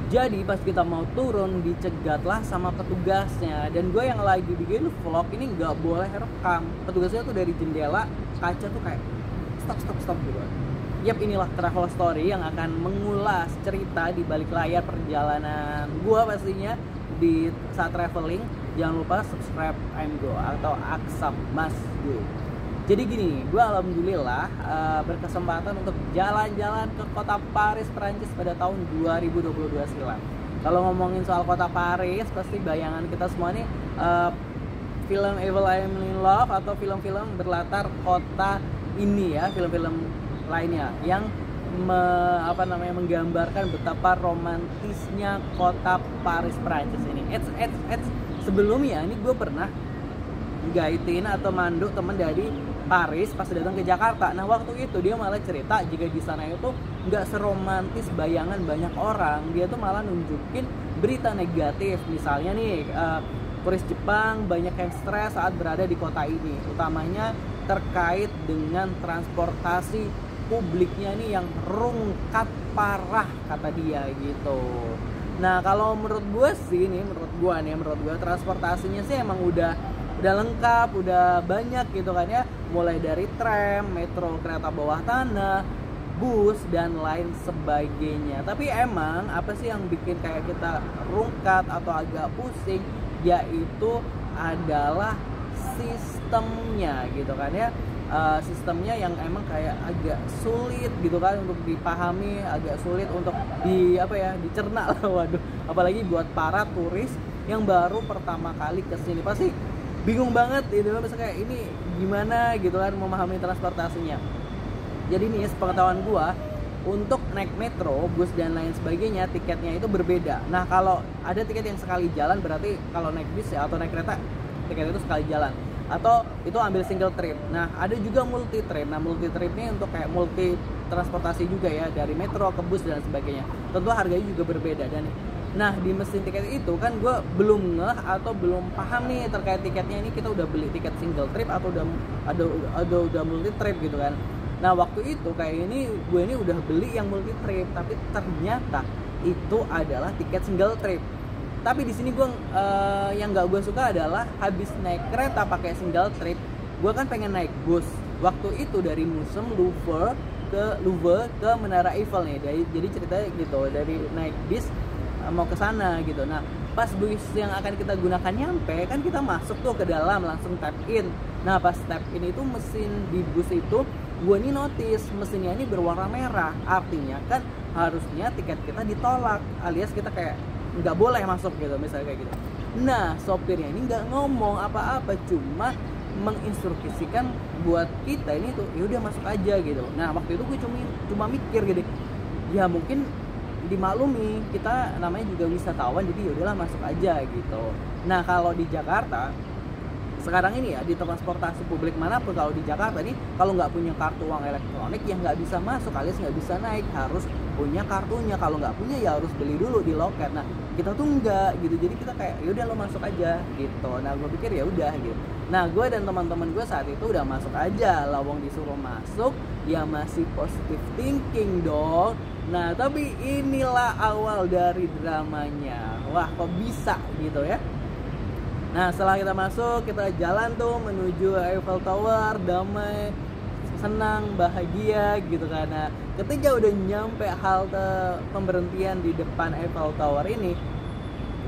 Jadi pas kita mau turun dicegatlah sama petugasnya, dan gue yang lagi bikin vlog ini nggak boleh rekam. Petugasnya tuh dari jendela kaca tuh kayak stop gitu. Yap, inilah travel story yang akan mengulas cerita di balik layar perjalanan gue pastinya di saat traveling. Jangan lupa subscribe I'm Go atau Aksam Mas Go. Jadi gini, gue alhamdulillah berkesempatan untuk jalan-jalan ke kota Paris, Prancis pada tahun 2022 silam. Kalau ngomongin soal kota Paris, pasti bayangan kita semua nih film Evil I'm in Love atau film-film berlatar kota ini ya, film-film lainnya yang menggambarkan betapa romantisnya kota Paris, Prancis ini. Sebelumnya ini gue pernah guidein atau manduk temen dari Paris pas datang ke Jakarta. Nah waktu itu dia malah cerita jika di sana itu nggak seromantis bayangan banyak orang. Dia tuh malah nunjukin berita negatif. Misalnya nih turis Jepang banyak yang stres saat berada di kota ini, utamanya terkait dengan transportasi publiknya nih yang rungkat parah kata dia gitu. Nah kalau menurut gue sih nih, menurut gue transportasinya sih emang udah lengkap, udah banyak gitu kan ya, mulai dari tram, metro, kereta bawah tanah, bus dan lain sebagainya. Tapi emang apa sih yang bikin kayak kita rungkat atau agak pusing, yaitu adalah sistemnya gitu kan ya. Sistemnya yang emang kayak agak sulit gitu kan untuk dipahami, agak sulit untuk dicerna lah. Waduh, apalagi buat para turis yang baru pertama kali kesini pasti bingung banget gitu kan, kayak ini gimana gitu kan memahami transportasinya. Jadi nih sepengetahuan gua, untuk naik metro, bus dan lain sebagainya tiketnya itu berbeda. Nah kalau ada tiket yang sekali jalan, berarti kalau naik bis ya atau naik kereta tiket itu sekali jalan, atau itu ambil single trip. Nah ada juga multi trip. Nah multi trip ini untuk kayak multi transportasi juga ya, dari metro ke bus dan sebagainya. Tentu harganya juga berbeda. Dan nah di mesin tiket itu kan gue belum ngeh atau belum paham nih terkait tiketnya, ini kita udah beli tiket single trip atau udah multi trip gitu kan. Nah waktu itu kayak gue ini udah beli yang multi trip, tapi ternyata itu adalah tiket single trip. Tapi di sini gue yang nggak gue suka adalah habis naik kereta pakai single trip, gue kan pengen naik bus. Waktu itu dari Museum Louvre ke Menara Eiffel nih. Jadi ceritanya gitu, dari naik bis mau ke sana gitu. Nah pas bus yang akan kita gunakan nyampe, kan kita masuk tuh ke dalam, langsung tap in. Nah pas tap in itu mesin di bus itu gue nih notice mesinnya ini berwarna merah, artinya kan harusnya tiket kita ditolak, alias kita kayak nggak boleh masuk gitu, misalnya kayak gitu. Nah sopirnya ini nggak ngomong apa-apa, cuma menginstruksikan buat kita ini tuh ya udah masuk aja gitu. Nah waktu itu gue cuma mikir gitu, ya mungkin dimaklumi kita namanya juga wisatawan, jadi ya udahlah masuk aja gitu. Nah kalau di Jakarta sekarang ini ya, di transportasi publik manapun kalau di Jakarta nih, kalau nggak punya kartu uang elektronik ya nggak bisa masuk, alias nggak bisa naik, harus punya kartunya. Kalau nggak punya ya harus beli dulu di loket. Nah kita tuh nggak gitu, jadi kita kayak yaudah lo masuk aja gitu. Nah gue pikir ya udah gitu. Nah gue dan teman-teman gue saat itu udah masuk aja, lawang disuruh masuk ya masih positive thinking dong. Nah tapi inilah awal dari dramanya. Wah kok bisa gitu ya. Nah setelah kita masuk, kita jalan tuh menuju Eiffel Tower, damai, senang, bahagia gitu kan. Nah ketika udah nyampe halte pemberhentian di depan Eiffel Tower ini,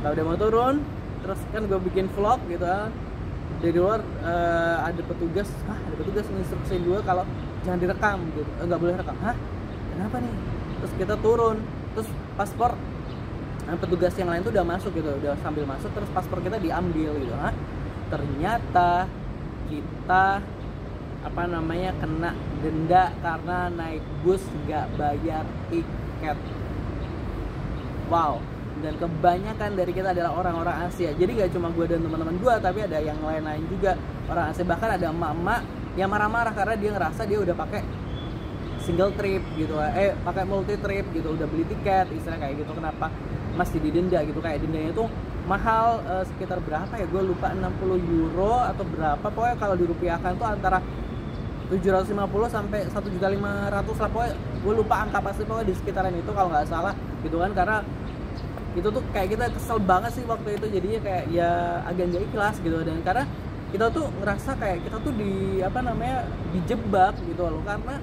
kita udah mau turun. Terus kan gue bikin vlog gitu kan, dari luar ada petugas menginstruksiin gue kalau jangan direkam gitu, nggak boleh rekam. Hah kenapa nih? Terus kita turun, terus paspor petugas yang lain tuh udah masuk gitu, udah sambil masuk, terus paspor kita diambil gitu. Hah? Ternyata kita kena denda karena naik bus nggak bayar tiket. Wow. Dan kebanyakan dari kita adalah orang-orang Asia. Jadi nggak cuma gue dan teman-teman gue, tapi ada yang lain-lain juga orang Asia. Bahkan ada emak-emak yang marah-marah karena dia ngerasa dia udah pakai single trip gitu, pakai multi trip gitu, udah beli tiket, istilah kayak gitu, kenapa masih didenda gitu. Kayak dendanya itu mahal, sekitar berapa ya, gue lupa, 60 euro atau berapa, pokoknya kalau dirupiahkan tuh antara 750 sampai 1.500.000 lah, pokoknya gue lupa angka pasti, pokoknya di sekitaran itu kalau nggak salah gitu kan. Karena itu tuh kayak kita kesel banget sih waktu itu, jadinya kayak ya agak nggak ikhlas gitu. Dan karena kita tuh ngerasa kayak kita tuh di apa namanya dijebak gitu loh, karena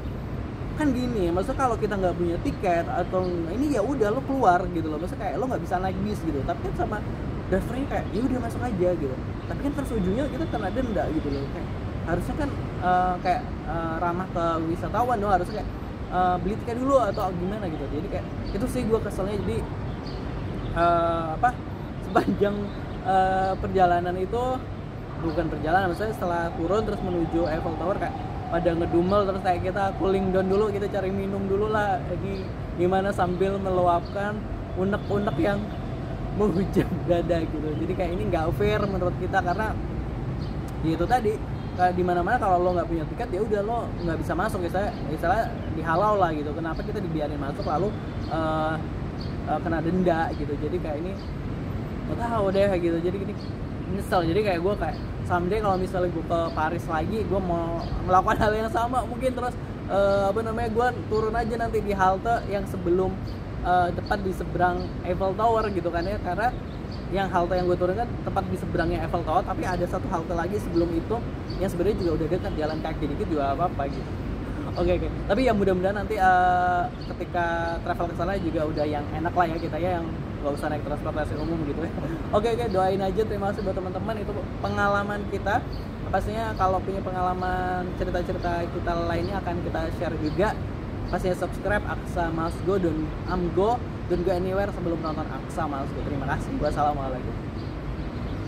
kan gini, maksudnya kalau kita nggak punya tiket atau ini ya udah lo keluar gitu loh, maksudnya kayak lo nggak bisa naik bis gitu, tapi kan sama drivernya kayak ya udah masuk aja gitu, tapi kan terus ujungnya kita kena denda gitu loh. Kayak harusnya kan ramah ke wisatawan dong, harusnya kayak beli tiket dulu atau gimana gitu. Jadi kayak itu sih gue keselnya. Jadi sepanjang perjalanan itu, bukan perjalanan, maksudnya setelah turun terus menuju Eiffel Tower kayak pada ngedumel, terus kayak kita cooling down dulu, kita cari minum dulu lah, jadi gimana sambil meluapkan unek-unek yang menghujam dada gitu. Jadi kayak ini nggak fair menurut kita, karena ya itu tadi di mana-mana kalau lo nggak punya tiket ya udah lo nggak bisa masuk, misalnya dihalau lah gitu. Kenapa kita dibiarin masuk lalu kena denda gitu. Jadi kayak ini nggak tahu deh gitu. Jadi gini nyesel. Jadi kayak gue kayak someday kalau misalnya gue ke Paris lagi, gue mau melakukan hal yang sama mungkin, terus gue turun aja nanti di halte yang sebelum tepat di seberang Eiffel Tower gitu kan ya, karena yang halte yang gue turun kan tepat di seberangnya Eiffel Tower, tapi ada satu halte lagi sebelum itu yang sebenarnya juga udah dekat, jalan kaki dikit juga apa-apa gitu. Oke. Tapi ya mudah-mudahan nanti ketika travel ke sana juga udah yang enak lah ya kita ya, yang gak usah naik transportasi umum gitu ya. Oke, doain aja. Terima kasih buat teman-teman, itu pengalaman kita. Pastinya kalau punya pengalaman cerita-cerita kita lainnya akan kita share juga. Pastinya subscribe Aksa Must Go, don't go anywhere sebelum nonton Aksa Must Go. Terima kasih. Wassalamualaikum.